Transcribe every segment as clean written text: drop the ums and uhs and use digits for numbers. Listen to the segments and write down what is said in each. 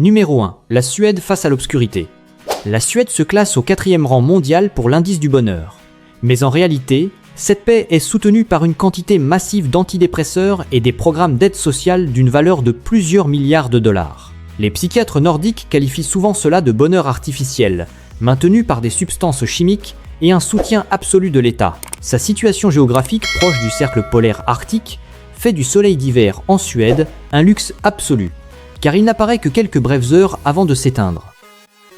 Numéro 1. La Suède face à l'obscurité. La Suède se classe au 4e rang mondial pour l'indice du bonheur. Mais en réalité, cette paix est soutenue par une quantité massive d'antidépresseurs et des programmes d'aide sociale d'une valeur de plusieurs milliards de dollars. Les psychiatres nordiques qualifient souvent cela de bonheur artificiel, maintenu par des substances chimiques et un soutien absolu de l'État. Sa situation géographique proche du cercle polaire arctique fait du soleil d'hiver en Suède un luxe absolu, car il n'apparaît que quelques brèves heures avant de s'éteindre.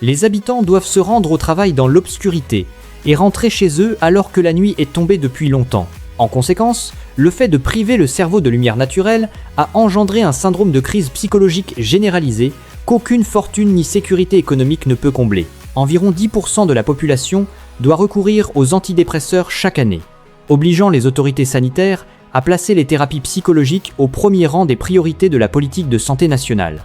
Les habitants doivent se rendre au travail dans l'obscurité et rentrer chez eux alors que la nuit est tombée depuis longtemps. En conséquence, le fait de priver le cerveau de lumière naturelle a engendré un syndrome de crise psychologique généralisé qu'aucune fortune ni sécurité économique ne peut combler. Environ 10% de la population doit recourir aux antidépresseurs chaque année, obligeant les autorités sanitaires à placer les thérapies psychologiques au premier rang des priorités de la politique de santé nationale.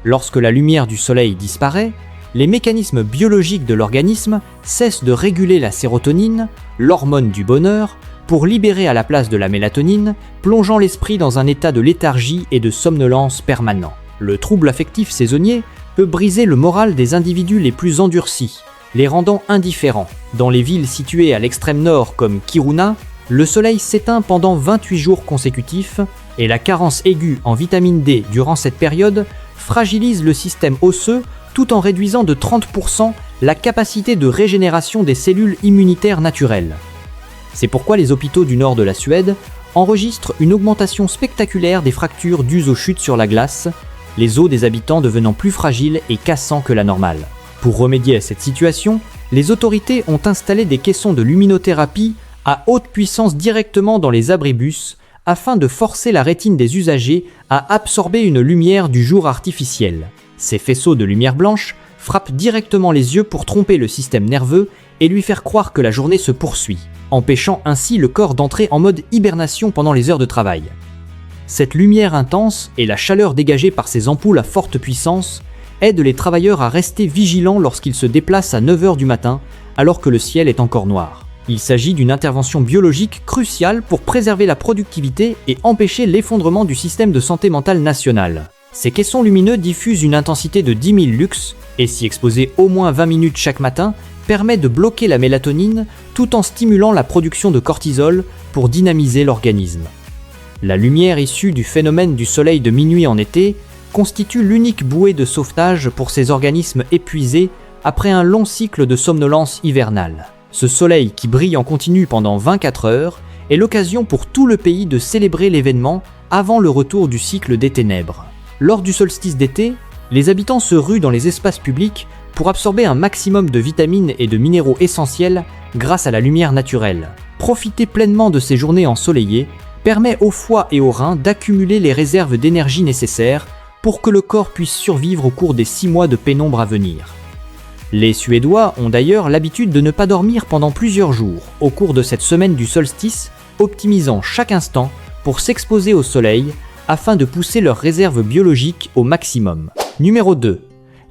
Lorsque la lumière du soleil disparaît, les mécanismes biologiques de l'organisme cessent de réguler la sérotonine, l'hormone du bonheur, pour libérer à la place de la mélatonine, plongeant l'esprit dans un état de léthargie et de somnolence permanent. Le trouble affectif saisonnier peut briser le moral des individus les plus endurcis, les rendant indifférents. Dans les villes situées à l'extrême nord comme Kiruna, le soleil s'éteint pendant 28 jours consécutifs et la carence aiguë en vitamine D durant cette période fragilise le système osseux tout en réduisant de 30% la capacité de régénération des cellules immunitaires naturelles. C'est pourquoi les hôpitaux du nord de la Suède enregistrent une augmentation spectaculaire des fractures dues aux chutes sur la glace, les os des habitants devenant plus fragiles et cassants que la normale. Pour remédier à cette situation, les autorités ont installé des caissons de luminothérapie à haute puissance directement dans les abribus afin de forcer la rétine des usagers à absorber une lumière du jour artificielle. Ces faisceaux de lumière blanche frappent directement les yeux pour tromper le système nerveux et lui faire croire que la journée se poursuit, empêchant ainsi le corps d'entrer en mode hibernation pendant les heures de travail. Cette lumière intense et la chaleur dégagée par ces ampoules à forte puissance aident les travailleurs à rester vigilants lorsqu'ils se déplacent à 9h du matin alors que le ciel est encore noir. Il s'agit d'une intervention biologique cruciale pour préserver la productivité et empêcher l'effondrement du système de santé mentale national. Ces caissons lumineux diffusent une intensité de 10 000 lux et s'y exposer au moins 20 minutes chaque matin permet de bloquer la mélatonine tout en stimulant la production de cortisol pour dynamiser l'organisme. La lumière issue du phénomène du soleil de minuit en été constitue l'unique bouée de sauvetage pour ces organismes épuisés après un long cycle de somnolence hivernale. Ce soleil qui brille en continu pendant 24 heures est l'occasion pour tout le pays de célébrer l'événement avant le retour du cycle des ténèbres. Lors du solstice d'été, les habitants se ruent dans les espaces publics pour absorber un maximum de vitamines et de minéraux essentiels grâce à la lumière naturelle. Profiter pleinement de ces journées ensoleillées permet au foie et aux reins d'accumuler les réserves d'énergie nécessaires pour que le corps puisse survivre au cours des 6 mois de pénombre à venir. Les Suédois ont d'ailleurs l'habitude de ne pas dormir pendant plusieurs jours au cours de cette semaine du solstice, optimisant chaque instant pour s'exposer au soleil afin de pousser leurs réserves biologiques au maximum. Numéro 2.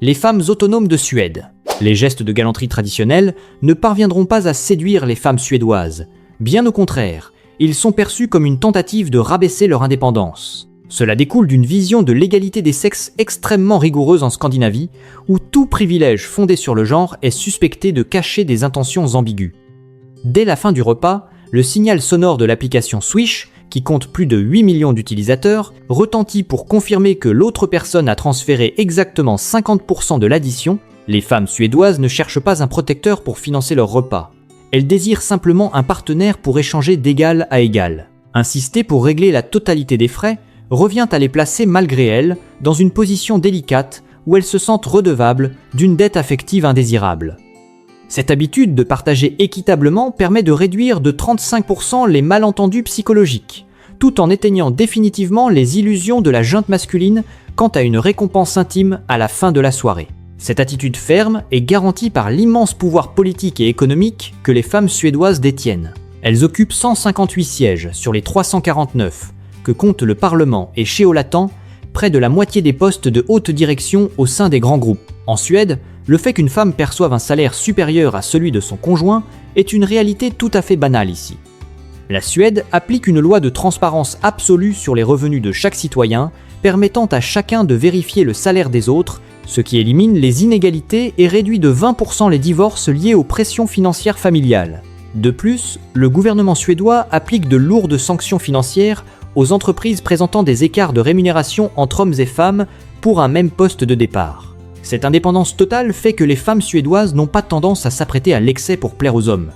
Les femmes autonomes de Suède. Les gestes de galanterie traditionnels ne parviendront pas à séduire les femmes suédoises. Bien au contraire, ils sont perçus comme une tentative de rabaisser leur indépendance. Cela découle d'une vision de l'égalité des sexes extrêmement rigoureuse en Scandinavie, où tout privilège fondé sur le genre est suspecté de cacher des intentions ambiguës. Dès la fin du repas, le signal sonore de l'application Swish, qui compte plus de 8 millions d'utilisateurs, retentit pour confirmer que l'autre personne a transféré exactement 50% de l'addition. Les femmes suédoises ne cherchent pas un protecteur pour financer leur repas. Elles désirent simplement un partenaire pour échanger d'égal à égal. Insister pour régler la totalité des frais revient à les placer malgré elles dans une position délicate où elles se sentent redevables d'une dette affective indésirable. Cette habitude de partager équitablement permet de réduire de 35% les malentendus psychologiques, tout en éteignant définitivement les illusions de la junte masculine quant à une récompense intime à la fin de la soirée. Cette attitude ferme est garantie par l'immense pouvoir politique et économique que les femmes suédoises détiennent. Elles occupent 158 sièges sur les 349 que compte le Parlement et chez Olatan, près de la moitié des postes de haute direction au sein des grands groupes. En Suède, le fait qu'une femme perçoive un salaire supérieur à celui de son conjoint est une réalité tout à fait banale ici. La Suède applique une loi de transparence absolue sur les revenus de chaque citoyen, permettant à chacun de vérifier le salaire des autres ce qui élimine les inégalités et réduit de 20% les divorces liés aux pressions financières familiales. De plus, le gouvernement suédois applique de lourdes sanctions financières aux entreprises présentant des écarts de rémunération entre hommes et femmes pour un même poste de départ. Cette indépendance totale fait que les femmes suédoises n'ont pas tendance à s'apprêter à l'excès pour plaire aux hommes.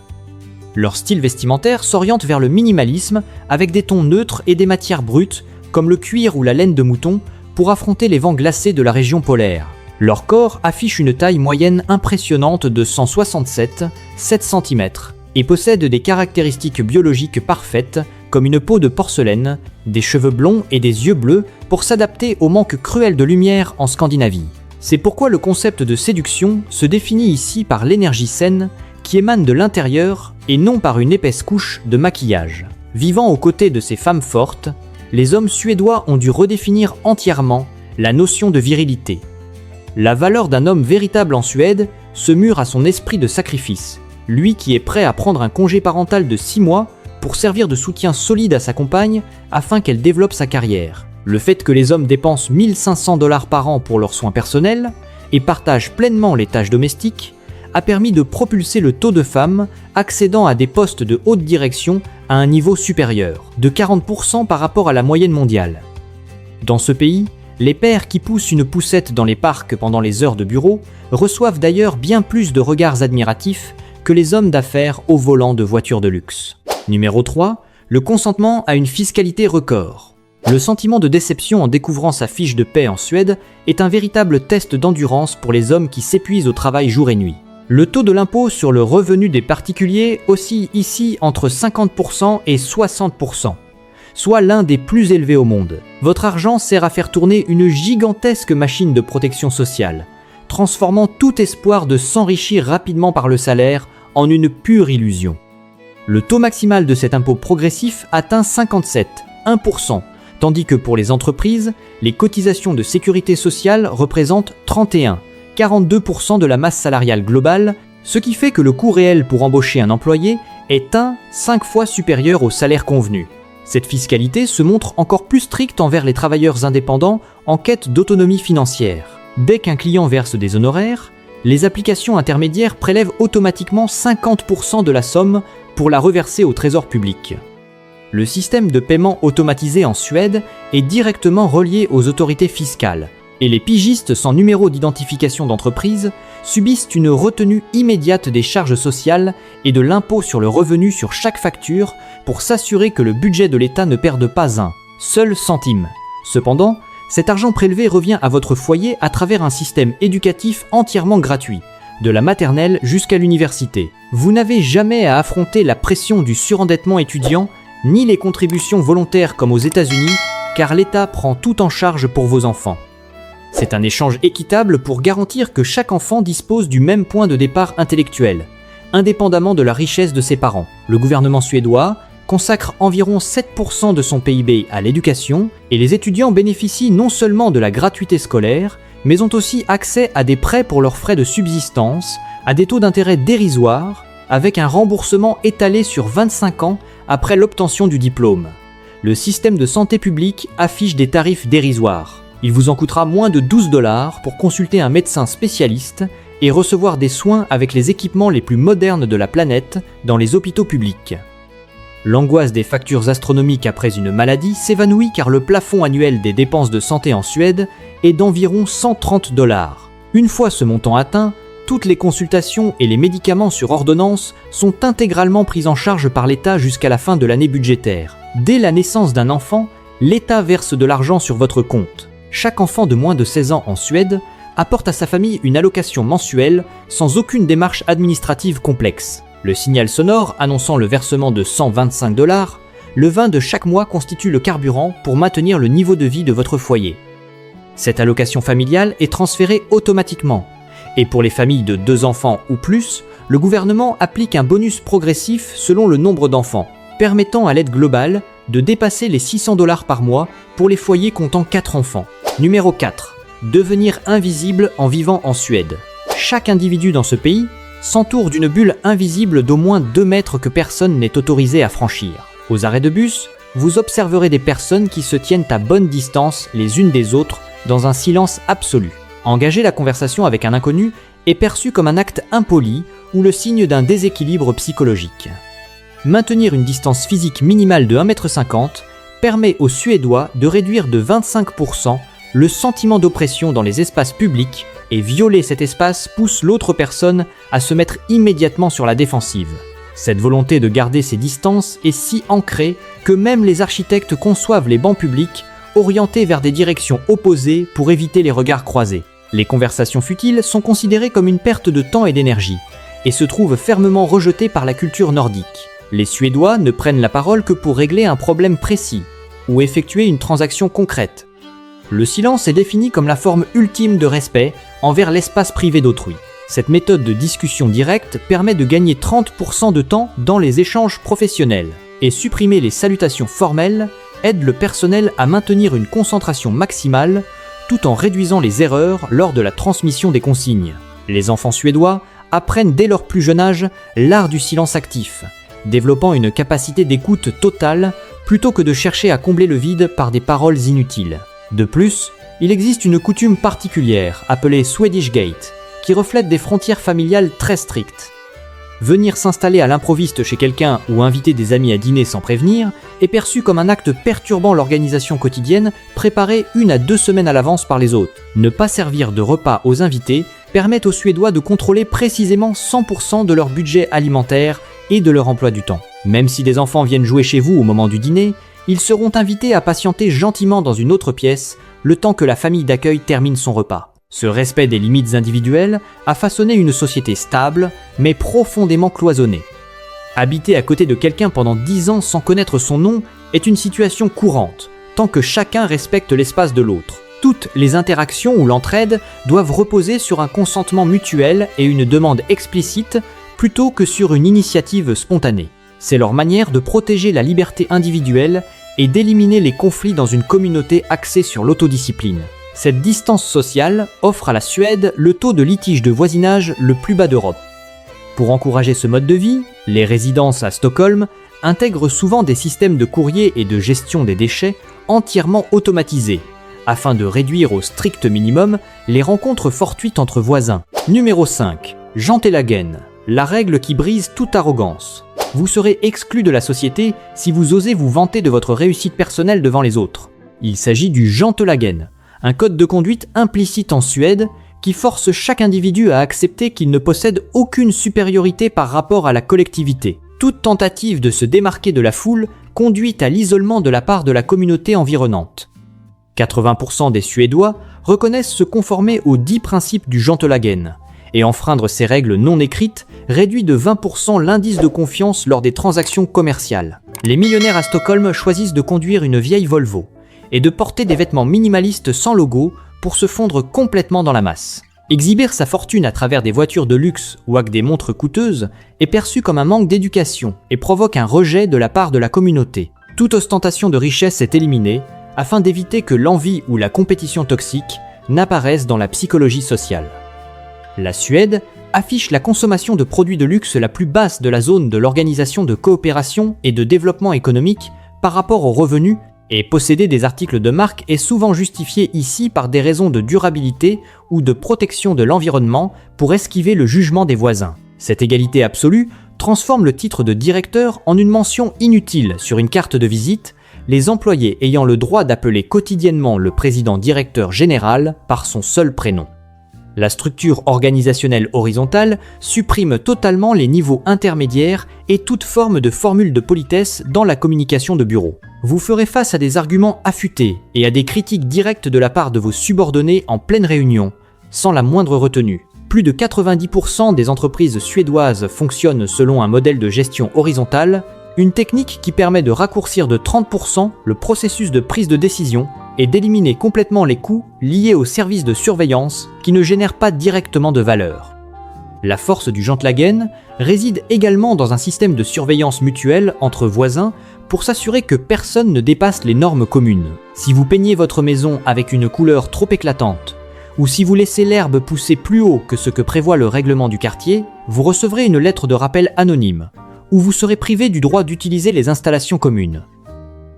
Leur style vestimentaire s'oriente vers le minimalisme avec des tons neutres et des matières brutes comme le cuir ou la laine de mouton pour affronter les vents glacés de la région polaire. Leur corps affiche une taille moyenne impressionnante de 167,7 cm et possède des caractéristiques biologiques parfaites comme une peau de porcelaine, des cheveux blonds et des yeux bleus pour s'adapter au manque cruel de lumière en Scandinavie. C'est pourquoi le concept de séduction se définit ici par l'énergie saine qui émane de l'intérieur et non par une épaisse couche de maquillage. Vivant aux côtés de ces femmes fortes, les hommes suédois ont dû redéfinir entièrement la notion de virilité. La valeur d'un homme véritable en Suède se mure à son esprit de sacrifice, lui qui est prêt à prendre un congé parental de 6 mois pour servir de soutien solide à sa compagne afin qu'elle développe sa carrière. Le fait que les hommes dépensent 1 500 $ par an pour leurs soins personnels et partagent pleinement les tâches domestiques a permis de propulser le taux de femmes accédant à des postes de haute direction à un niveau supérieur, de 40% par rapport à la moyenne mondiale. Dans ce pays, les pères qui poussent une poussette dans les parcs pendant les heures de bureau reçoivent d'ailleurs bien plus de regards admiratifs que les hommes d'affaires au volant de voitures de luxe. Numéro 3, le consentement à une fiscalité record. Le sentiment de déception en découvrant sa fiche de paie en Suède est un véritable test d'endurance pour les hommes qui s'épuisent au travail jour et nuit. Le taux de l'impôt sur le revenu des particuliers oscille ici entre 50% et 60%, soit l'un des plus élevés au monde. Votre argent sert à faire tourner une gigantesque machine de protection sociale, transformant tout espoir de s'enrichir rapidement par le salaire en une pure illusion. Le taux maximal de cet impôt progressif atteint 57,1%, tandis que pour les entreprises, les cotisations de sécurité sociale représentent 41,42% de la masse salariale globale, ce qui fait que le coût réel pour embaucher un employé est 5 fois supérieur au salaire convenu. Cette fiscalité se montre encore plus stricte envers les travailleurs indépendants en quête d'autonomie financière. Dès qu'un client verse des honoraires, les applications intermédiaires prélèvent automatiquement 50% de la somme pour la reverser au trésor public. Le système de paiement automatisé en Suède est directement relié aux autorités fiscales, et les pigistes sans numéro d'identification d'entreprise subissent une retenue immédiate des charges sociales et de l'impôt sur le revenu sur chaque facture pour s'assurer que le budget de l'État ne perde pas un seul centime. Cependant, cet argent prélevé revient à votre foyer à travers un système éducatif entièrement gratuit, de la maternelle jusqu'à l'université. Vous n'avez jamais à affronter la pression du surendettement étudiant ni les contributions volontaires comme aux États-Unis, car l'État prend tout en charge pour vos enfants. C'est un échange équitable pour garantir que chaque enfant dispose du même point de départ intellectuel, indépendamment de la richesse de ses parents. Le gouvernement suédois consacre environ 7% de son PIB à l'éducation, et les étudiants bénéficient non seulement de la gratuité scolaire, mais ont aussi accès à des prêts pour leurs frais de subsistance, à des taux d'intérêt dérisoires, avec un remboursement étalé sur 25 ans après l'obtention du diplôme. Le système de santé publique affiche des tarifs dérisoires. Il vous en coûtera moins de 12 $ pour consulter un médecin spécialiste et recevoir des soins avec les équipements les plus modernes de la planète dans les hôpitaux publics. L'angoisse des factures astronomiques après une maladie s'évanouit car le plafond annuel des dépenses de santé en Suède est d'environ 130 $. Une fois ce montant atteint, toutes les consultations et les médicaments sur ordonnance sont intégralement pris en charge par l'État jusqu'à la fin de l'année budgétaire. Dès la naissance d'un enfant, l'État verse de l'argent sur votre compte. Chaque enfant de moins de 16 ans en Suède apporte à sa famille une allocation mensuelle sans aucune démarche administrative complexe. Le signal sonore annonçant le versement de 125 $, le 20 de chaque mois constitue le carburant pour maintenir le niveau de vie de votre foyer. Cette allocation familiale est transférée automatiquement. Et pour les familles de 2 enfants ou plus, le gouvernement applique un bonus progressif selon le nombre d'enfants, permettant à l'aide globale de dépasser les 600 $ par mois pour les foyers comptant 4 enfants. Numéro 4. Devenir invisible en vivant en Suède. Chaque individu dans ce pays s'entoure d'une bulle invisible d'au moins 2 mètres que personne n'est autorisé à franchir. Aux arrêts de bus, vous observerez des personnes qui se tiennent à bonne distance les unes des autres dans un silence absolu. Engager la conversation avec un inconnu est perçu comme un acte impoli ou le signe d'un déséquilibre psychologique. Maintenir une distance physique minimale de 1,50 m permet aux Suédois de réduire de 25% le sentiment d'oppression dans les espaces publics, et violer cet espace pousse l'autre personne à se mettre immédiatement sur la défensive. Cette volonté de garder ses distances est si ancrée que même les architectes conçoivent les bancs publics orientés vers des directions opposées pour éviter les regards croisés. Les conversations futiles sont considérées comme une perte de temps et d'énergie, et se trouvent fermement rejetées par la culture nordique. Les Suédois ne prennent la parole que pour régler un problème précis, ou effectuer une transaction concrète. Le silence est défini comme la forme ultime de respect envers l'espace privé d'autrui. Cette méthode de discussion directe permet de gagner 30% de temps dans les échanges professionnels, et supprimer les salutations formelles aide le personnel à maintenir une concentration maximale tout en réduisant les erreurs lors de la transmission des consignes. Les enfants suédois apprennent dès leur plus jeune âge l'art du silence actif, développant une capacité d'écoute totale plutôt que de chercher à combler le vide par des paroles inutiles. De plus, il existe une coutume particulière appelée Swedish Gate, qui reflète des frontières familiales très strictes. Venir s'installer à l'improviste chez quelqu'un ou inviter des amis à dîner sans prévenir est perçu comme un acte perturbant l'organisation quotidienne préparée 1 à 2 semaines à l'avance par les autres. Ne pas servir de repas aux invités permet aux Suédois de contrôler précisément 100% de leur budget alimentaire et de leur emploi du temps. Même si des enfants viennent jouer chez vous au moment du dîner, ils seront invités à patienter gentiment dans une autre pièce le temps que la famille d'accueil termine son repas. Ce respect des limites individuelles a façonné une société stable, mais profondément cloisonnée. Habiter à côté de quelqu'un pendant 10 ans sans connaître son nom est une situation courante, tant que chacun respecte l'espace de l'autre. Toutes les interactions ou l'entraide doivent reposer sur un consentement mutuel et une demande explicite, plutôt que sur une initiative spontanée. C'est leur manière de protéger la liberté individuelle et d'éliminer les conflits dans une communauté axée sur l'autodiscipline. Cette distance sociale offre à la Suède le taux de litige de voisinage le plus bas d'Europe. Pour encourager ce mode de vie, les résidences à Stockholm intègrent souvent des systèmes de courrier et de gestion des déchets entièrement automatisés, afin de réduire au strict minimum les rencontres fortuites entre voisins. Numéro 5. Jantelagen, la règle qui brise toute arrogance. Vous serez exclu de la société si vous osez vous vanter de votre réussite personnelle devant les autres. Il s'agit du Jantelagen, un code de conduite implicite en Suède qui force chaque individu à accepter qu'il ne possède aucune supériorité par rapport à la collectivité. Toute tentative de se démarquer de la foule conduit à l'isolement de la part de la communauté environnante. 80% des Suédois reconnaissent se conformer aux 10 principes du Jantelagen, et enfreindre ces règles non écrites réduit de 20% l'indice de confiance lors des transactions commerciales. Les millionnaires à Stockholm choisissent de conduire une vieille Volvo et de porter des vêtements minimalistes sans logo pour se fondre complètement dans la masse. Exhiber sa fortune à travers des voitures de luxe ou avec des montres coûteuses est perçu comme un manque d'éducation et provoque un rejet de la part de la communauté. Toute ostentation de richesse est éliminée afin d'éviter que l'envie ou la compétition toxique n'apparaissent dans la psychologie sociale. La Suède affiche la consommation de produits de luxe la plus basse de la zone de l'Organisation de coopération et de développement économique par rapport aux revenus, et posséder des articles de marque est souvent justifié ici par des raisons de durabilité ou de protection de l'environnement pour esquiver le jugement des voisins. Cette égalité absolue transforme le titre de directeur en une mention inutile sur une carte de visite, les employés ayant le droit d'appeler quotidiennement le président directeur général par son seul prénom. La structure organisationnelle horizontale supprime totalement les niveaux intermédiaires et toute forme de formule de politesse dans la communication de bureau. Vous ferez face à des arguments affûtés et à des critiques directes de la part de vos subordonnés en pleine réunion, sans la moindre retenue. Plus de 90% des entreprises suédoises fonctionnent selon un modèle de gestion horizontale, une technique qui permet de raccourcir de 30% le processus de prise de décision et d'éliminer complètement les coûts liés aux services de surveillance qui ne génèrent pas directement de valeur. La force du Jantelagen réside également dans un système de surveillance mutuelle entre voisins pour s'assurer que personne ne dépasse les normes communes. Si vous peignez votre maison avec une couleur trop éclatante, ou si vous laissez l'herbe pousser plus haut que ce que prévoit le règlement du quartier, vous recevrez une lettre de rappel anonyme, où vous serez privé du droit d'utiliser les installations communes.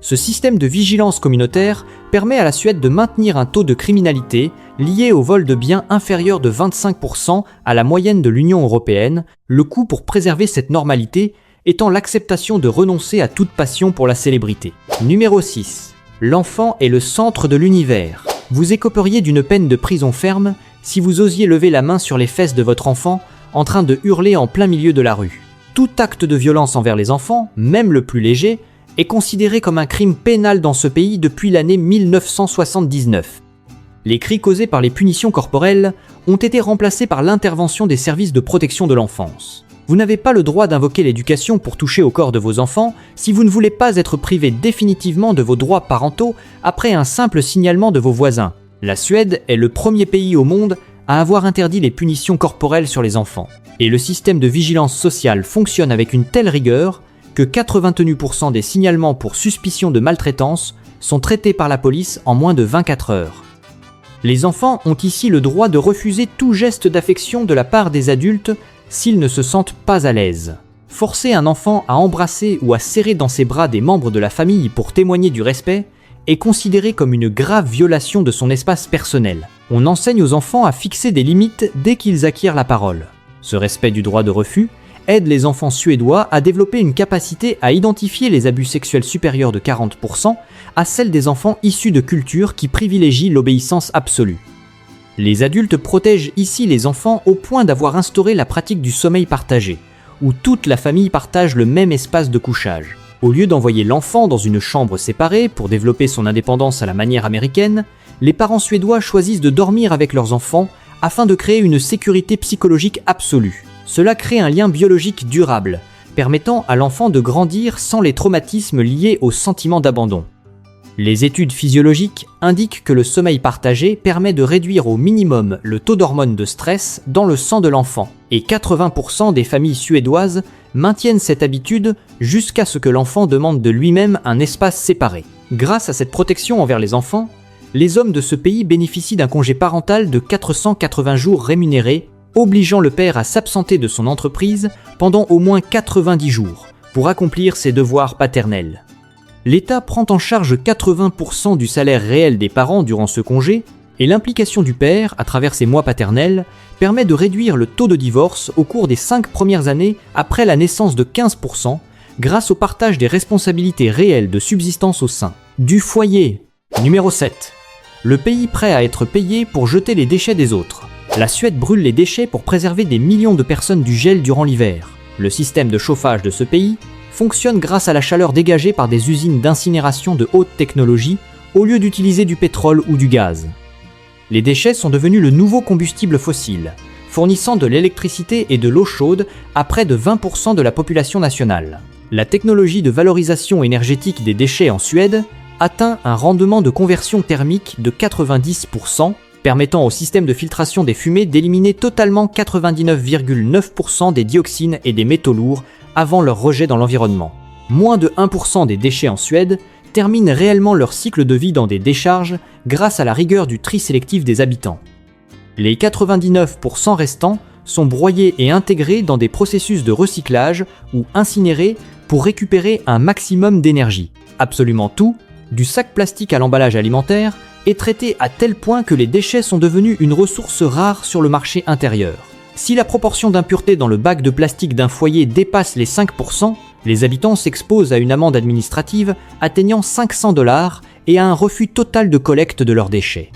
Ce système de vigilance communautaire permet à la Suède de maintenir un taux de criminalité lié au vol de biens inférieur de 25% à la moyenne de l'Union européenne, le coût pour préserver cette normalité étant l'acceptation de renoncer à toute passion pour la célébrité. Numéro 6. L'enfant est le centre de l'univers. Vous écoperiez d'une peine de prison ferme si vous osiez lever la main sur les fesses de votre enfant en train de hurler en plein milieu de la rue. Tout acte de violence envers les enfants, même le plus léger, est considéré comme un crime pénal dans ce pays depuis l'année 1979. Les cris causés par les punitions corporelles ont été remplacés par l'intervention des services de protection de l'enfance. Vous n'avez pas le droit d'invoquer l'éducation pour toucher au corps de vos enfants si vous ne voulez pas être privé définitivement de vos droits parentaux après un simple signalement de vos voisins. La Suède est le premier pays au monde à avoir interdit les punitions corporelles sur les enfants. Et le système de vigilance sociale fonctionne avec une telle rigueur que 89% des signalements pour suspicion de maltraitance sont traités par la police en moins de 24 heures. Les enfants ont ici le droit de refuser tout geste d'affection de la part des adultes s'ils ne se sentent pas à l'aise. Forcer un enfant à embrasser ou à serrer dans ses bras des membres de la famille pour témoigner du respect est considéré comme une grave violation de son espace personnel. On enseigne aux enfants à fixer des limites dès qu'ils acquièrent la parole. Ce respect du droit de refus aide les enfants suédois à développer une capacité à identifier les abus sexuels supérieurs de 40% à celle des enfants issus de cultures qui privilégient l'obéissance absolue. Les adultes protègent ici les enfants au point d'avoir instauré la pratique du sommeil partagé, où toute la famille partage le même espace de couchage. Au lieu d'envoyer l'enfant dans une chambre séparée pour développer son indépendance à la manière américaine, les parents suédois choisissent de dormir avec leurs enfants afin de créer une sécurité psychologique absolue. Cela crée un lien biologique durable, permettant à l'enfant de grandir sans les traumatismes liés au sentiment d'abandon. Les études physiologiques indiquent que le sommeil partagé permet de réduire au minimum le taux d'hormones de stress dans le sang de l'enfant, et 80% des familles suédoises maintiennent cette habitude jusqu'à ce que l'enfant demande de lui-même un espace séparé. Grâce à cette protection envers les enfants, les hommes de ce pays bénéficient d'un congé parental de 480 jours rémunérés, obligeant le père à s'absenter de son entreprise pendant au moins 90 jours pour accomplir ses devoirs paternels. L'État prend en charge 80% du salaire réel des parents durant ce congé, et l'implication du père, à travers ses mois paternels, permet de réduire le taux de divorce au cours des 5 premières années après la naissance de 15%, grâce au partage des responsabilités réelles de subsistance au sein du foyer. Numéro 7. Le pays prêt à être payé pour jeter les déchets des autres. La Suède brûle les déchets pour préserver des millions de personnes du gel durant l'hiver. Le système de chauffage de ce pays fonctionne grâce à la chaleur dégagée par des usines d'incinération de haute technologie au lieu d'utiliser du pétrole ou du gaz. Les déchets sont devenus le nouveau combustible fossile, fournissant de l'électricité et de l'eau chaude à près de 20% de la population nationale. La technologie de valorisation énergétique des déchets en Suède atteint un rendement de conversion thermique de 90%, permettant au système de filtration des fumées d'éliminer totalement 99,9% des dioxines et des métaux lourds avant leur rejet dans l'environnement. Moins de 1% des déchets en Suède terminent réellement leur cycle de vie dans des décharges grâce à la rigueur du tri sélectif des habitants. Les 99% restants sont broyés et intégrés dans des processus de recyclage ou incinérés pour récupérer un maximum d'énergie. Absolument tout, du sac plastique à l'emballage alimentaire, est traité à tel point que les déchets sont devenus une ressource rare sur le marché intérieur. Si la proportion d'impuretés dans le bac de plastique d'un foyer dépasse les 5%, les habitants s'exposent à une amende administrative atteignant $500 et à un refus total de collecte de leurs déchets.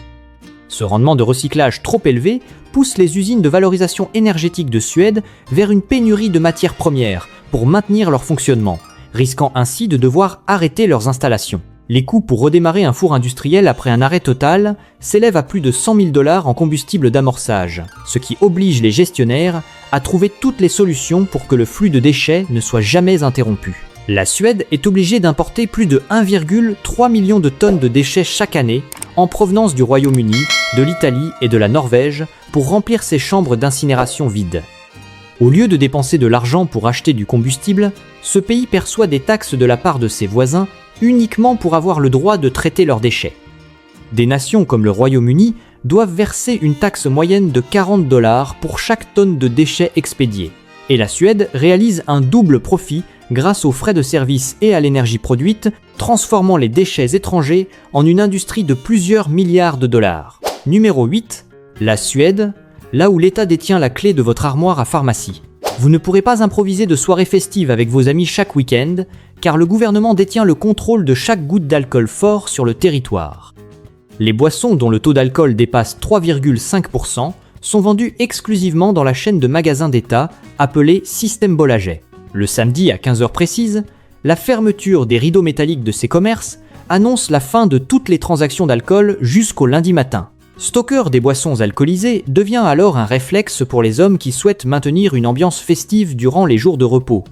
Ce rendement de recyclage trop élevé pousse les usines de valorisation énergétique de Suède vers une pénurie de matières premières pour maintenir leur fonctionnement, risquant ainsi de devoir arrêter leurs installations. Les coûts pour redémarrer un four industriel après un arrêt total s'élèvent à plus de $100 000 en combustible d'amorçage, ce qui oblige les gestionnaires à trouver toutes les solutions pour que le flux de déchets ne soit jamais interrompu. La Suède est obligée d'importer plus de 1,3 million de tonnes de déchets chaque année en provenance du Royaume-Uni, de l'Italie et de la Norvège pour remplir ses chambres d'incinération vides. Au lieu de dépenser de l'argent pour acheter du combustible, ce pays perçoit des taxes de la part de ses voisins uniquement pour avoir le droit de traiter leurs déchets. Des nations comme le Royaume-Uni doivent verser une taxe moyenne de $40 pour chaque tonne de déchets expédiés. Et la Suède réalise un double profit grâce aux frais de service et à l'énergie produite, transformant les déchets étrangers en une industrie de plusieurs milliards de dollars. Numéro 8. La Suède, là où l'État détient la clé de votre armoire à pharmacie. Vous ne pourrez pas improviser de soirées festives avec vos amis chaque week-end, car le gouvernement détient le contrôle de chaque goutte d'alcool fort sur le territoire. Les boissons dont le taux d'alcool dépasse 3,5% sont vendues exclusivement dans la chaîne de magasins d'État appelée Système Bolaget. Le samedi à 15h précise, la fermeture des rideaux métalliques de ces commerces annonce la fin de toutes les transactions d'alcool jusqu'au lundi matin. Stocker des boissons alcoolisées devient alors un réflexe pour les hommes qui souhaitent maintenir une ambiance festive durant les jours de repos.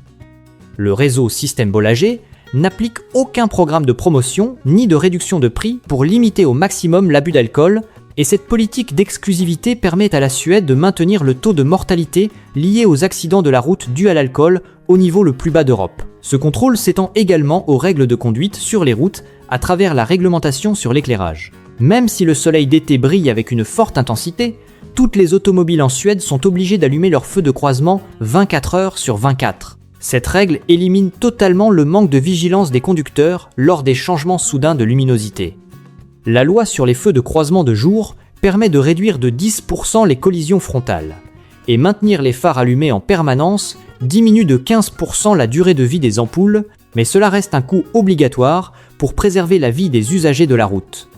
Le réseau Système Bolaget n'applique aucun programme de promotion ni de réduction de prix pour limiter au maximum l'abus d'alcool, et cette politique d'exclusivité permet à la Suède de maintenir le taux de mortalité lié aux accidents de la route dus à l'alcool au niveau le plus bas d'Europe. Ce contrôle s'étend également aux règles de conduite sur les routes à travers la réglementation sur l'éclairage. Même si le soleil d'été brille avec une forte intensité, toutes les automobiles en Suède sont obligées d'allumer leur feu de croisement 24 heures sur 24. Cette règle élimine totalement le manque de vigilance des conducteurs lors des changements soudains de luminosité. La loi sur les feux de croisement de jour permet de réduire de 10% les collisions frontales, et maintenir les phares allumés en permanence diminue de 15% la durée de vie des ampoules, mais cela reste un coût obligatoire pour préserver la vie des usagers de la route.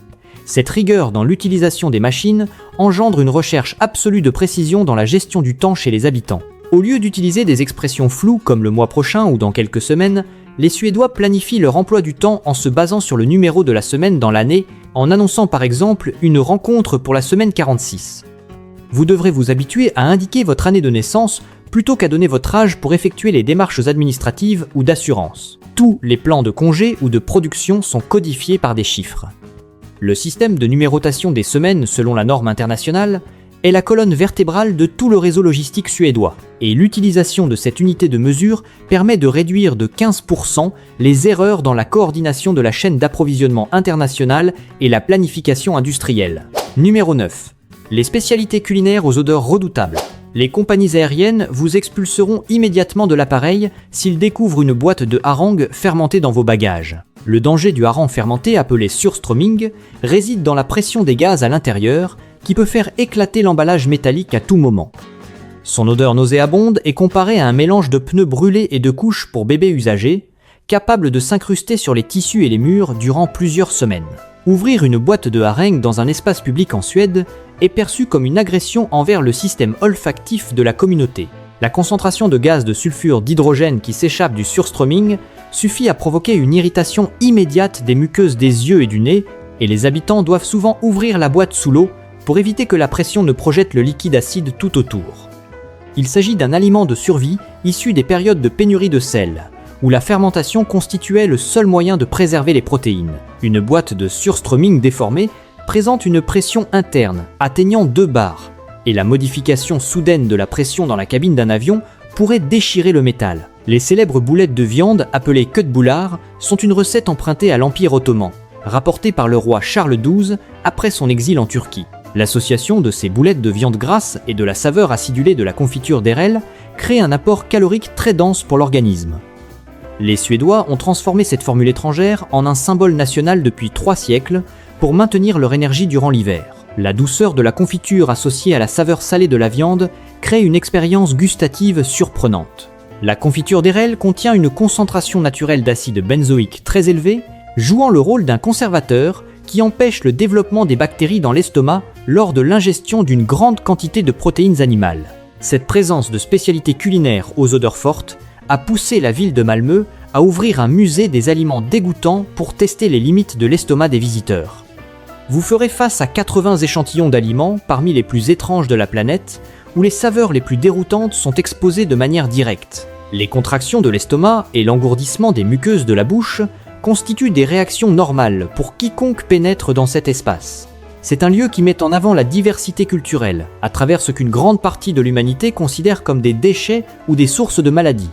Cette rigueur dans l'utilisation des machines engendre une recherche absolue de précision dans la gestion du temps chez les habitants. Au lieu d'utiliser des expressions floues comme le mois prochain ou dans quelques semaines, les Suédois planifient leur emploi du temps en se basant sur le numéro de la semaine dans l'année, en annonçant par exemple une rencontre pour la semaine 46. Vous devrez vous habituer à indiquer votre année de naissance plutôt qu'à donner votre âge pour effectuer les démarches administratives ou d'assurance. Tous les plans de congé ou de production sont codifiés par des chiffres. Le système de numérotation des semaines selon la norme internationale est la colonne vertébrale de tout le réseau logistique suédois, et l'utilisation de cette unité de mesure permet de réduire de 15% les erreurs dans la coordination de la chaîne d'approvisionnement internationale et la planification industrielle. Numéro 9. Les spécialités culinaires aux odeurs redoutables. Les compagnies aériennes vous expulseront immédiatement de l'appareil s'ils découvrent une boîte de hareng fermentée dans vos bagages. Le danger du hareng fermenté, appelé surströmming, réside dans la pression des gaz à l'intérieur, qui peut faire éclater l'emballage métallique à tout moment. Son odeur nauséabonde est comparée à un mélange de pneus brûlés et de couches pour bébés usagés, capable de s'incruster sur les tissus et les murs durant plusieurs semaines. Ouvrir une boîte de hareng dans un espace public en Suède est perçu comme une agression envers le système olfactif de la communauté. La concentration de gaz de sulfure d'hydrogène qui s'échappe du surströmming suffit à provoquer une irritation immédiate des muqueuses des yeux et du nez, et les habitants doivent souvent ouvrir la boîte sous l'eau pour éviter que la pression ne projette le liquide acide tout autour. Il s'agit d'un aliment de survie issu des périodes de pénurie de sel, où la fermentation constituait le seul moyen de préserver les protéines. Une boîte de surströmming déformée présente une pression interne atteignant 2 bars, et la modification soudaine de la pression dans la cabine d'un avion pourrait déchirer le métal. Les célèbres boulettes de viande appelées köttbullar sont une recette empruntée à l'Empire ottoman, rapportée par le roi Charles XII après son exil en Turquie. L'association de ces boulettes de viande grasse et de la saveur acidulée de la confiture d'érel crée un apport calorique très dense pour l'organisme. Les Suédois ont transformé cette formule étrangère en un symbole national depuis 3 siècles pour maintenir leur énergie durant l'hiver. La douceur de la confiture associée à la saveur salée de la viande crée une expérience gustative surprenante. La confiture d'érel contient une concentration naturelle d'acide benzoïque très élevée, jouant le rôle d'un conservateur qui empêche le développement des bactéries dans l'estomac lors de l'ingestion d'une grande quantité de protéines animales. Cette présence de spécialités culinaires aux odeurs fortes a poussé la ville de Malmö à ouvrir un musée des aliments dégoûtants pour tester les limites de l'estomac des visiteurs. Vous ferez face à 80 échantillons d'aliments parmi les plus étranges de la planète, où les saveurs les plus déroutantes sont exposées de manière directe. Les contractions de l'estomac et l'engourdissement des muqueuses de la bouche constituent des réactions normales pour quiconque pénètre dans cet espace. C'est un lieu qui met en avant la diversité culturelle, à travers ce qu'une grande partie de l'humanité considère comme des déchets ou des sources de maladies.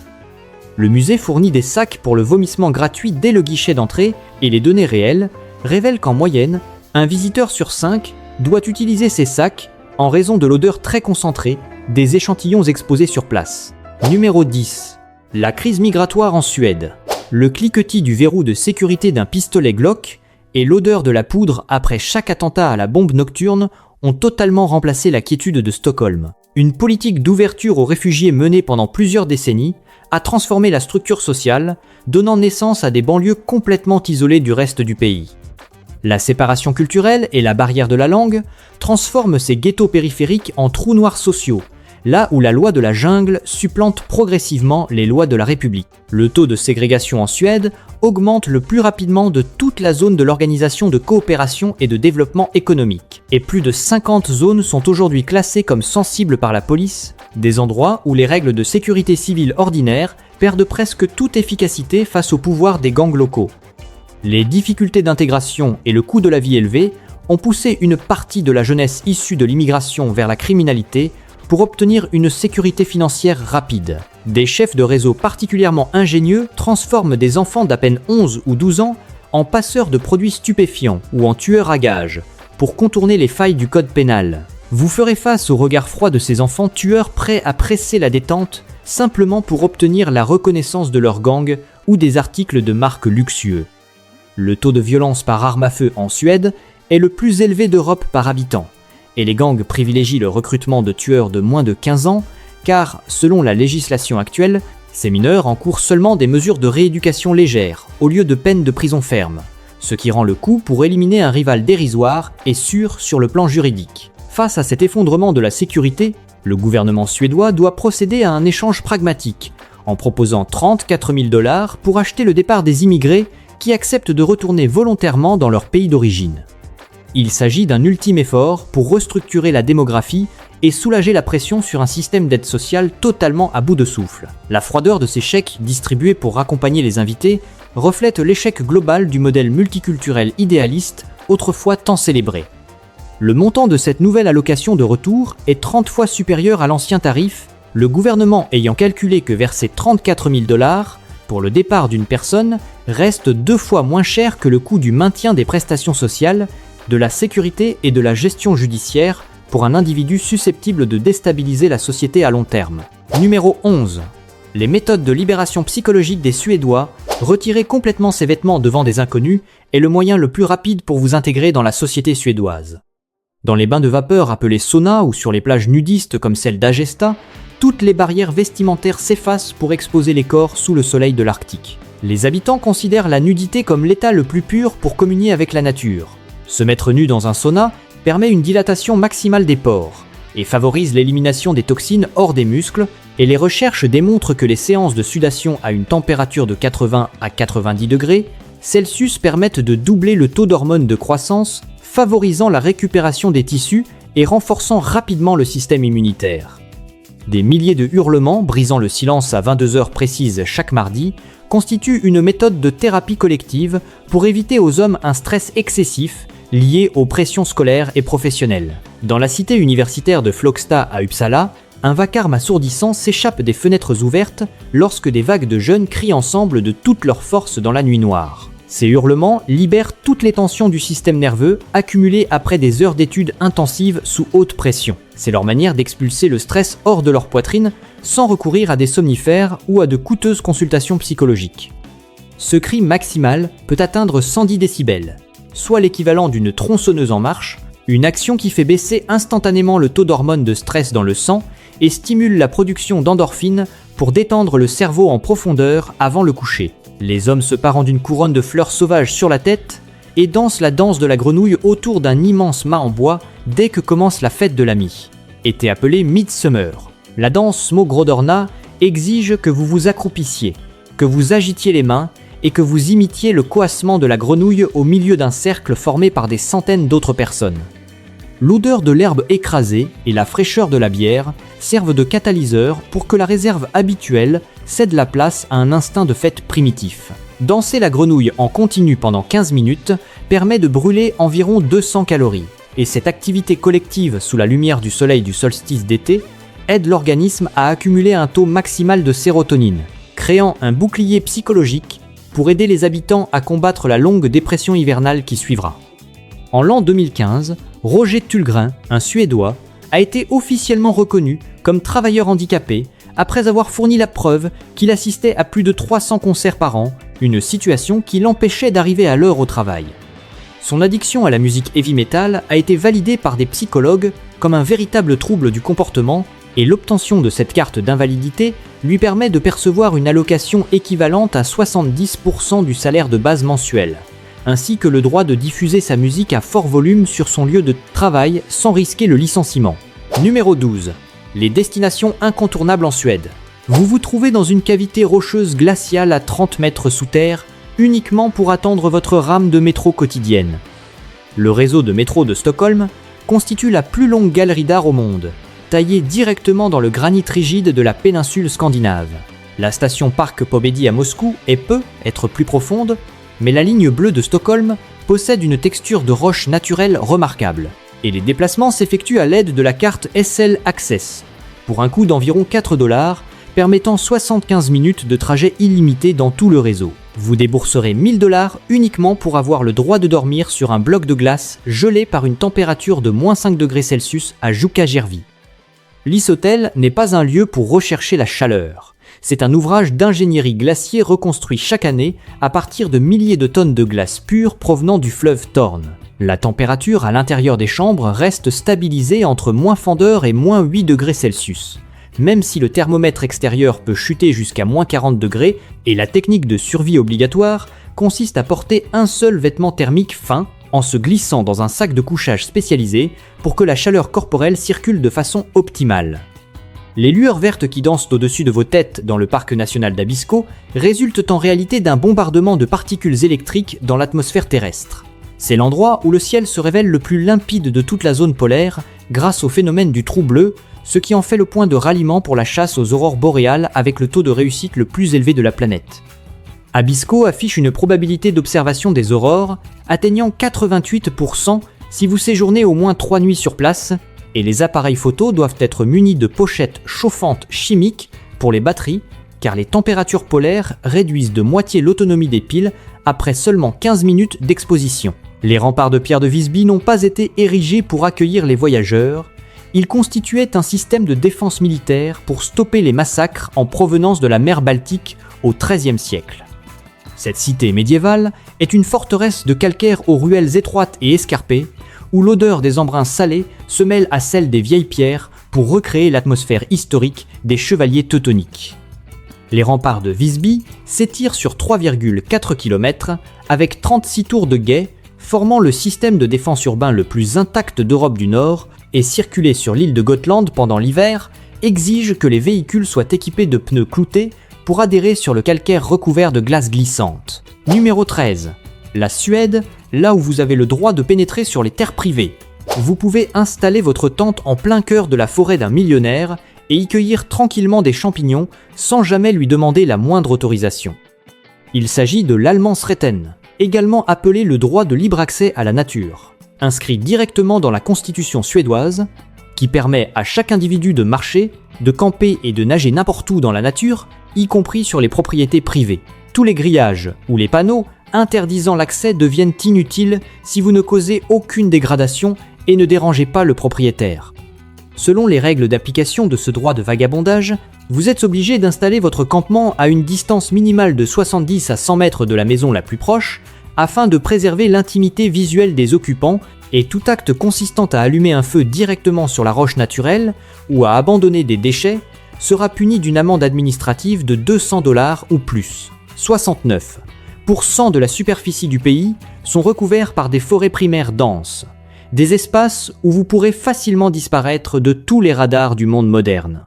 Le musée fournit des sacs pour le vomissement gratuit dès le guichet d'entrée, et les données réelles révèlent qu'en moyenne, un visiteur sur 5 doit utiliser ces sacs en raison de l'odeur très concentrée des échantillons exposés sur place. Numéro 10. La crise migratoire en Suède. Le cliquetis du verrou de sécurité d'un pistolet Glock et l'odeur de la poudre après chaque attentat à la bombe nocturne ont totalement remplacé la quiétude de Stockholm. Une politique d'ouverture aux réfugiés menée pendant plusieurs décennies a transformé la structure sociale, donnant naissance à des banlieues complètement isolées du reste du pays. La séparation culturelle et la barrière de la langue transforment ces ghettos périphériques en trous noirs sociaux, là où la loi de la jungle supplante progressivement les lois de la République. Le taux de ségrégation en Suède augmente le plus rapidement de toute la zone de l'Organisation de coopération et de développement économique, et plus de 50 zones sont aujourd'hui classées comme sensibles par la police, des endroits où les règles de sécurité civile ordinaires perdent presque toute efficacité face au pouvoir des gangs locaux. Les difficultés d'intégration et le coût de la vie élevé ont poussé une partie de la jeunesse issue de l'immigration vers la criminalité pour obtenir une sécurité financière rapide. Des chefs de réseau particulièrement ingénieux transforment des enfants d'à peine 11 ou 12 ans en passeurs de produits stupéfiants ou en tueurs à gages pour contourner les failles du code pénal. Vous ferez face au regard froid de ces enfants tueurs prêts à presser la détente simplement pour obtenir la reconnaissance de leur gang ou des articles de marque luxueux. Le taux de violence par arme à feu en Suède est le plus élevé d'Europe par habitant, et les gangs privilégient le recrutement de tueurs de moins de 15 ans, car, selon la législation actuelle, ces mineurs encourent seulement des mesures de rééducation légères, au lieu de peines de prison ferme, ce qui rend le coup pour éliminer un rival dérisoire et sûr sur le plan juridique. Face à cet effondrement de la sécurité, le gouvernement suédois doit procéder à un échange pragmatique, en proposant 34 000 $ pour acheter le départ des immigrés qui acceptent de retourner volontairement dans leur pays d'origine. Il s'agit d'un ultime effort pour restructurer la démographie et soulager la pression sur un système d'aide sociale totalement à bout de souffle. La froideur de ces chèques distribués pour accompagner les invités reflète l'échec global du modèle multiculturel idéaliste autrefois tant célébré. Le montant de cette nouvelle allocation de retour est 30 fois supérieur à l'ancien tarif, le gouvernement ayant calculé que verser 34 000 $ pour le départ d'une personne reste 2 fois moins cher que le coût du maintien des prestations sociales, de la sécurité et de la gestion judiciaire pour un individu susceptible de déstabiliser la société à long terme. Numéro 11. Les méthodes de libération psychologique des Suédois. Retirer complètement ses vêtements devant des inconnus est le moyen le plus rapide pour vous intégrer dans la société suédoise. Dans les bains de vapeur appelés sauna ou sur les plages nudistes comme celle d'Agesta, toutes les barrières vestimentaires s'effacent pour exposer les corps sous le soleil de l'Arctique. Les habitants considèrent la nudité comme l'état le plus pur pour communier avec la nature. Se mettre nu dans un sauna permet une dilatation maximale des pores et favorise l'élimination des toxines hors des muscles, et les recherches démontrent que les séances de sudation à une température de 80 à 90 degrés Celsius permettent de doubler le taux d'hormones de croissance, favorisant la récupération des tissus et renforçant rapidement le système immunitaire. Des milliers de hurlements brisant le silence à 22 heures précises chaque mardi constituent une méthode de thérapie collective pour éviter aux hommes un stress excessif lié aux pressions scolaires et professionnelles. Dans la cité universitaire de Flogsta à Uppsala, un vacarme assourdissant s'échappe des fenêtres ouvertes lorsque des vagues de jeunes crient ensemble de toute leur force dans la nuit noire. Ces hurlements libèrent toutes les tensions du système nerveux accumulées après des heures d'études intensives sous haute pression. C'est leur manière d'expulser le stress hors de leur poitrine sans recourir à des somnifères ou à de coûteuses consultations psychologiques. Ce cri maximal peut atteindre 110 décibels, soit l'équivalent d'une tronçonneuse en marche, une action qui fait baisser instantanément le taux d'hormones de stress dans le sang et stimule la production d'endorphines pour détendre le cerveau en profondeur avant le coucher. Les hommes se parant d'une couronne de fleurs sauvages sur la tête et dansent la danse de la grenouille autour d'un immense mât en bois dès que commence la fête de la mie. Était appelée Midsummer. La danse Smogrodorna exige que vous vous accroupissiez, que vous agitiez les mains et que vous imitiez le coassement de la grenouille au milieu d'un cercle formé par des centaines d'autres personnes. L'odeur de l'herbe écrasée et la fraîcheur de la bière servent de catalyseur pour que la réserve habituelle cède la place à un instinct de fête primitif. Danser la grenouille en continu pendant 15 minutes permet de brûler environ 200 calories, et cette activité collective sous la lumière du soleil du solstice d'été aide l'organisme à accumuler un taux maximal de sérotonine, créant un bouclier psychologique pour aider les habitants à combattre la longue dépression hivernale qui suivra. En l'an 2015, Roger Tullgren, un Suédois, a été officiellement reconnu comme travailleur handicapé après avoir fourni la preuve qu'il assistait à plus de 300 concerts par an, une situation qui l'empêchait d'arriver à l'heure au travail. Son addiction à la musique heavy metal a été validée par des psychologues comme un véritable trouble du comportement et l'obtention de cette carte d'invalidité lui permet de percevoir une allocation équivalente à 70% du salaire de base mensuel, ainsi que le droit de diffuser sa musique à fort volume sur son lieu de travail sans risquer le licenciement. Numéro 12. Les destinations incontournables en Suède. Vous vous trouvez dans une cavité rocheuse glaciale à 30 mètres sous terre, uniquement pour attendre votre rame de métro quotidienne. Le réseau de métro de Stockholm constitue la plus longue galerie d'art au monde, taillée directement dans le granit rigide de la péninsule scandinave. La station Park Pobedi à Moscou peut être plus profonde, mais la ligne bleue de Stockholm possède une texture de roche naturelle remarquable, et les déplacements s'effectuent à l'aide de la carte SL Access, pour un coût d'environ 4 $, permettant 75 minutes de trajet illimité dans tout le réseau. Vous débourserez 1000 $ uniquement pour avoir le droit de dormir sur un bloc de glace gelé par une température de -5 degrés Celsius à Jukkajärvi. L'Ishotel n'est pas un lieu pour rechercher la chaleur. C'est un ouvrage d'ingénierie glacier reconstruit chaque année à partir de milliers de tonnes de glace pure provenant du fleuve Torn. La température à l'intérieur des chambres reste stabilisée entre -fendeur et -8 degrés Celsius. Même si le thermomètre extérieur peut chuter jusqu'à -40 degrés, et la technique de survie obligatoire consiste à porter un seul vêtement thermique fin en se glissant dans un sac de couchage spécialisé pour que la chaleur corporelle circule de façon optimale. Les lueurs vertes qui dansent au-dessus de vos têtes dans le parc national d'Abisko résultent en réalité d'un bombardement de particules électriques dans l'atmosphère terrestre. C'est l'endroit où le ciel se révèle le plus limpide de toute la zone polaire grâce au phénomène du trou bleu, ce qui en fait le point de ralliement pour la chasse aux aurores boréales avec le taux de réussite le plus élevé de la planète. Abisko affiche une probabilité d'observation des aurores atteignant 88% si vous séjournez au moins 3 nuits sur place, et les appareils photo doivent être munis de pochettes chauffantes chimiques pour les batteries, car les températures polaires réduisent de moitié l'autonomie des piles après seulement 15 minutes d'exposition. Les remparts de pierre de Visby n'ont pas été érigés pour accueillir les voyageurs. Ils constituaient un système de défense militaire pour stopper les massacres en provenance de la mer Baltique au XIIIe siècle. Cette cité médiévale est une forteresse de calcaire aux ruelles étroites et escarpées, où l'odeur des embruns salés se mêle à celle des vieilles pierres pour recréer l'atmosphère historique des chevaliers teutoniques. Les remparts de Visby s'étirent sur 3,4 km avec 36 tours de guet, formant le système de défense urbain le plus intact d'Europe du Nord, et circuler sur l'île de Gotland pendant l'hiver exige que les véhicules soient équipés de pneus cloutés pour adhérer sur le calcaire recouvert de glace glissante. Numéro 13. La Suède, là où vous avez le droit de pénétrer sur les terres privées. Vous pouvez installer votre tente en plein cœur de la forêt d'un millionnaire et y cueillir tranquillement des champignons sans jamais lui demander la moindre autorisation. Il s'agit de l'Allemansrätten, également appelé le droit de libre accès à la nature, inscrit directement dans la constitution suédoise, qui permet à chaque individu de marcher, de camper et de nager n'importe où dans la nature, y compris sur les propriétés privées. Tous les grillages ou les panneaux interdisant l'accès deviennent inutiles si vous ne causez aucune dégradation et ne dérangez pas le propriétaire. Selon les règles d'application de ce droit de vagabondage, vous êtes obligé d'installer votre campement à une distance minimale de 70 à 100 mètres de la maison la plus proche, afin de préserver l'intimité visuelle des occupants, et tout acte consistant à allumer un feu directement sur la roche naturelle ou à abandonner des déchets sera puni d'une amende administrative de 200 $ ou plus. 69% de la superficie du pays sont recouverts par des forêts primaires denses, des espaces où vous pourrez facilement disparaître de tous les radars du monde moderne.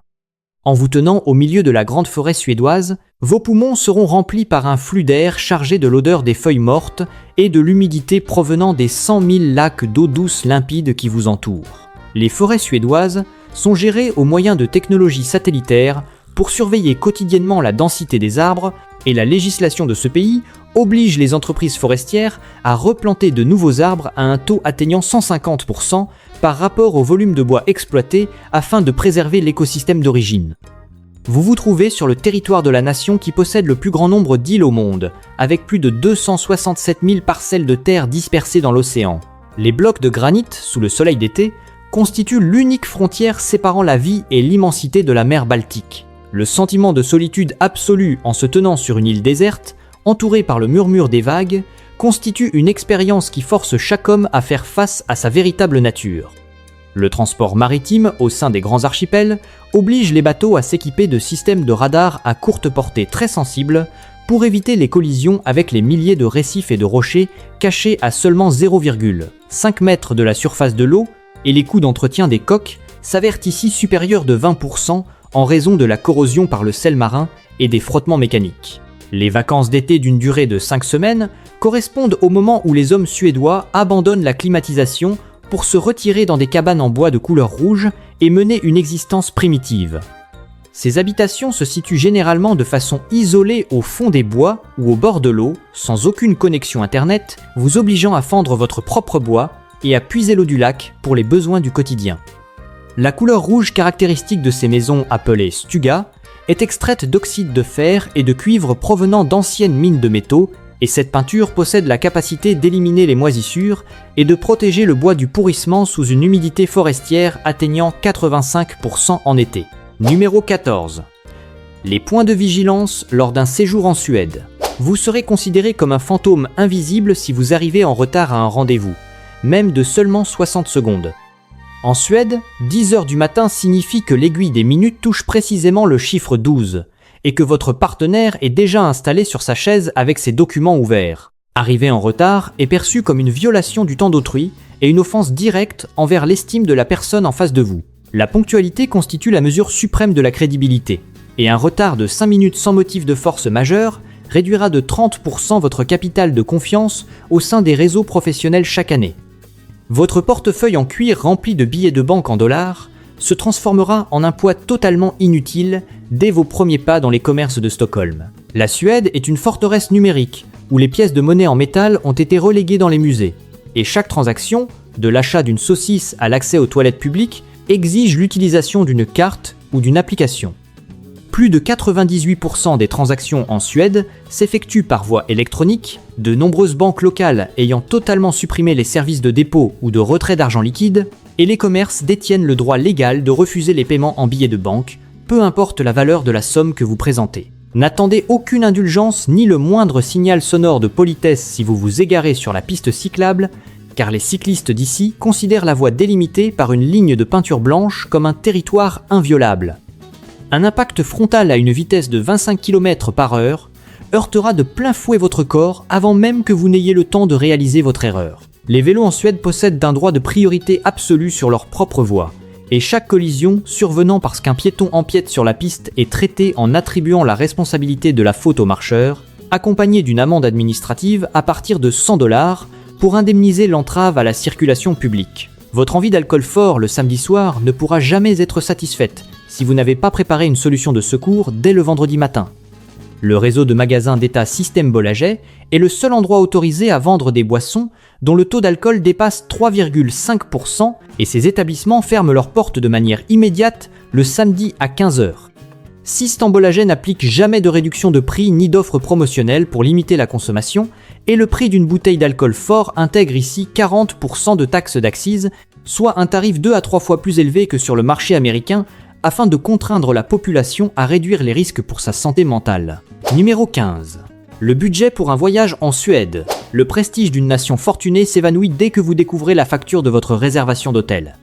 En vous tenant au milieu de la grande forêt suédoise, vos poumons seront remplis par un flux d'air chargé de l'odeur des feuilles mortes et de l'humidité provenant des 100 000 lacs d'eau douce limpide qui vous entourent. Les forêts suédoises sont gérées au moyen de technologies satellitaires pour surveiller quotidiennement la densité des arbres, et la législation de ce pays oblige les entreprises forestières à replanter de nouveaux arbres à un taux atteignant 150% par rapport au volume de bois exploité afin de préserver l'écosystème d'origine. Vous vous trouvez sur le territoire de la nation qui possède le plus grand nombre d'îles au monde, avec plus de 267 000 parcelles de terre dispersées dans l'océan. Les blocs de granit, sous le soleil d'été, constituent l'unique frontière séparant la vie et l'immensité de la mer Baltique. Le sentiment de solitude absolue en se tenant sur une île déserte, entouré par le murmure des vagues, constitue une expérience qui force chaque homme à faire face à sa véritable nature. Le transport maritime au sein des grands archipels oblige les bateaux à s'équiper de systèmes de radars à courte portée très sensibles pour éviter les collisions avec les milliers de récifs et de rochers cachés à seulement 0,5 mètres de la surface de l'eau, et les coûts d'entretien des coques s'avèrent ici supérieurs de 20% en raison de la corrosion par le sel marin et des frottements mécaniques. Les vacances d'été d'une durée de 5 semaines correspondent au moment où les hommes suédois abandonnent la climatisation pour se retirer dans des cabanes en bois de couleur rouge et mener une existence primitive. Ces habitations se situent généralement de façon isolée au fond des bois ou au bord de l'eau, sans aucune connexion internet, vous obligeant à fendre votre propre bois et à puiser l'eau du lac pour les besoins du quotidien. La couleur rouge caractéristique de ces maisons appelées stuga est extraite d'oxyde de fer et de cuivre provenant d'anciennes mines de métaux, et cette peinture possède la capacité d'éliminer les moisissures et de protéger le bois du pourrissement sous une humidité forestière atteignant 85% en été. Numéro 14. Les points de vigilance lors d'un séjour en Suède. Vous serez considéré comme un fantôme invisible si vous arrivez en retard à un rendez-vous, même de seulement 60 secondes. En Suède, 10 heures du matin signifie que l'aiguille des minutes touche précisément le chiffre 12, et que votre partenaire est déjà installé sur sa chaise avec ses documents ouverts. Arriver en retard est perçu comme une violation du temps d'autrui et une offense directe envers l'estime de la personne en face de vous. La ponctualité constitue la mesure suprême de la crédibilité, et un retard de 5 minutes sans motif de force majeure réduira de 30% votre capital de confiance au sein des réseaux professionnels chaque année. Votre portefeuille en cuir rempli de billets de banque en dollars se transformera en un poids totalement inutile dès vos premiers pas dans les commerces de Stockholm. La Suède est une forteresse numérique où les pièces de monnaie en métal ont été reléguées dans les musées, et chaque transaction, de l'achat d'une saucisse à l'accès aux toilettes publiques, exige l'utilisation d'une carte ou d'une application. Plus de 98% des transactions en Suède s'effectuent par voie électronique, de nombreuses banques locales ayant totalement supprimé les services de dépôt ou de retrait d'argent liquide, et les commerces détiennent le droit légal de refuser les paiements en billets de banque, peu importe la valeur de la somme que vous présentez. N'attendez aucune indulgence ni le moindre signal sonore de politesse si vous vous égarez sur la piste cyclable, car les cyclistes d'ici considèrent la voie délimitée par une ligne de peinture blanche comme un territoire inviolable. Un impact frontal à une vitesse de 25 km/h heurtera de plein fouet votre corps avant même que vous n'ayez le temps de réaliser votre erreur. Les vélos en Suède possèdent un droit de priorité absolu sur leur propre voie, et chaque collision survenant parce qu'un piéton empiète sur la piste est traitée en attribuant la responsabilité de la faute au marcheur, accompagnée d'une amende administrative à partir de 100 $ pour indemniser l'entrave à la circulation publique. Votre envie d'alcool fort le samedi soir ne pourra jamais être satisfaite si vous n'avez pas préparé une solution de secours dès le vendredi matin. Le réseau de magasins d'État Système Bolaget est le seul endroit autorisé à vendre des boissons dont le taux d'alcool dépasse 3,5% et ces établissements ferment leurs portes de manière immédiate le samedi à 15 h. Système Bolaget n'applique jamais de réduction de prix ni d'offres promotionnelles pour limiter la consommation et le prix d'une bouteille d'alcool fort intègre ici 40% de taxes d'accise, soit un tarif 2 à 3 fois plus élevé que sur le marché américain afin de contraindre la population à réduire les risques pour sa santé mentale. Numéro 15. Le budget pour un voyage en Suède. Le prestige d'une nation fortunée s'évanouit dès que vous découvrez la facture de votre réservation d'hôtel.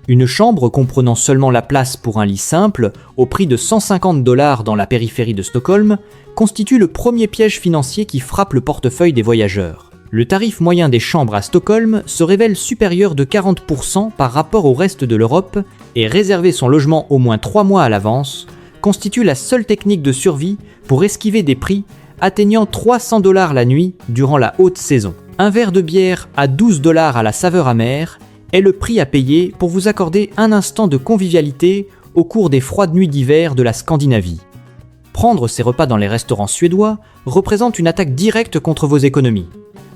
Une chambre comprenant seulement la place pour un lit simple, au prix de 150 $ dans la périphérie de Stockholm, constitue le premier piège financier qui frappe le portefeuille des voyageurs. Le tarif moyen des chambres à Stockholm se révèle supérieur de 40% par rapport au reste de l'Europe, et réserver son logement au moins 3 mois à l'avance constitue la seule technique de survie pour esquiver des prix atteignant 300 $ la nuit durant la haute saison. Un verre de bière à 12 $ à la saveur amère est le prix à payer pour vous accorder un instant de convivialité au cours des froides nuits d'hiver de la Scandinavie. Prendre ses repas dans les restaurants suédois représente une attaque directe contre vos économies.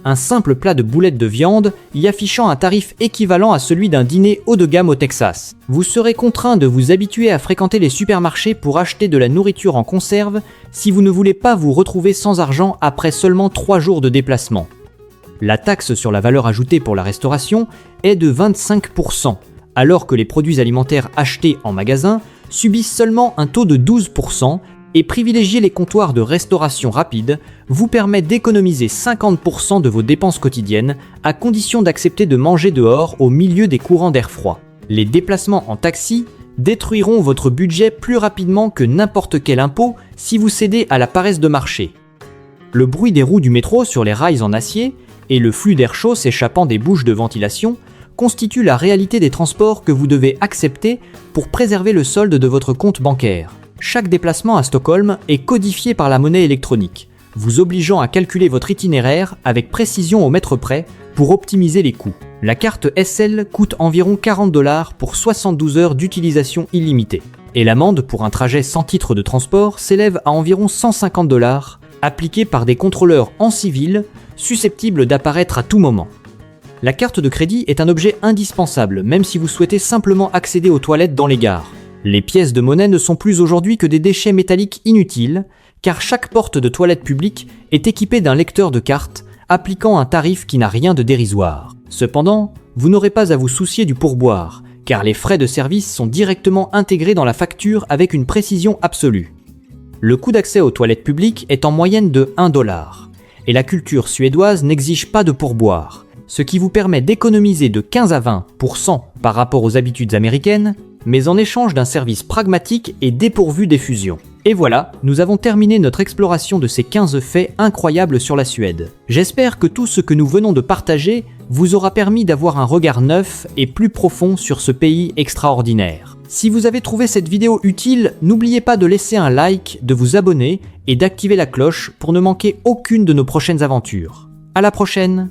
Un simple plat de boulettes de viande y affichant un tarif équivalent à celui d'un dîner haut de gamme au Texas. Vous serez contraint de vous habituer à fréquenter les supermarchés pour acheter de la nourriture en conserve si vous ne voulez pas vous retrouver sans argent après seulement 3 jours de déplacement. La taxe sur la valeur ajoutée pour la restauration est de 25%, alors que les produits alimentaires achetés en magasin subissent seulement un taux de 12% et privilégier les comptoirs de restauration rapide vous permet d'économiser 50% de vos dépenses quotidiennes à condition d'accepter de manger dehors au milieu des courants d'air froid. Les déplacements en taxi détruiront votre budget plus rapidement que n'importe quel impôt si vous cédez à la paresse de marché. Le bruit des roues du métro sur les rails en acier et le flux d'air chaud s'échappant des bouches de ventilation constituent la réalité des transports que vous devez accepter pour préserver le solde de votre compte bancaire. Chaque déplacement à Stockholm est codifié par la monnaie électronique, vous obligeant à calculer votre itinéraire avec précision au mètre près pour optimiser les coûts. La carte SL coûte environ 40 $ pour 72 heures d'utilisation illimitée. Et l'amende pour un trajet sans titre de transport s'élève à environ 150 $, appliquée par des contrôleurs en civil, susceptibles d'apparaître à tout moment. La carte de crédit est un objet indispensable, même si vous souhaitez simplement accéder aux toilettes dans les gares. Les pièces de monnaie ne sont plus aujourd'hui que des déchets métalliques inutiles, car chaque porte de toilette publique est équipée d'un lecteur de cartes, appliquant un tarif qui n'a rien de dérisoire. Cependant, vous n'aurez pas à vous soucier du pourboire, car les frais de service sont directement intégrés dans la facture avec une précision absolue. Le coût d'accès aux toilettes publiques est en moyenne de 1 $, et la culture suédoise n'exige pas de pourboire, ce qui vous permet d'économiser de 15 à 20% par rapport aux habitudes américaines, mais en échange d'un service pragmatique et dépourvu d'effusion. Et voilà, nous avons terminé notre exploration de ces 15 faits incroyables sur la Suède. J'espère que tout ce que nous venons de partager vous aura permis d'avoir un regard neuf et plus profond sur ce pays extraordinaire. Si vous avez trouvé cette vidéo utile, n'oubliez pas de laisser un like, de vous abonner et d'activer la cloche pour ne manquer aucune de nos prochaines aventures. À la prochaine!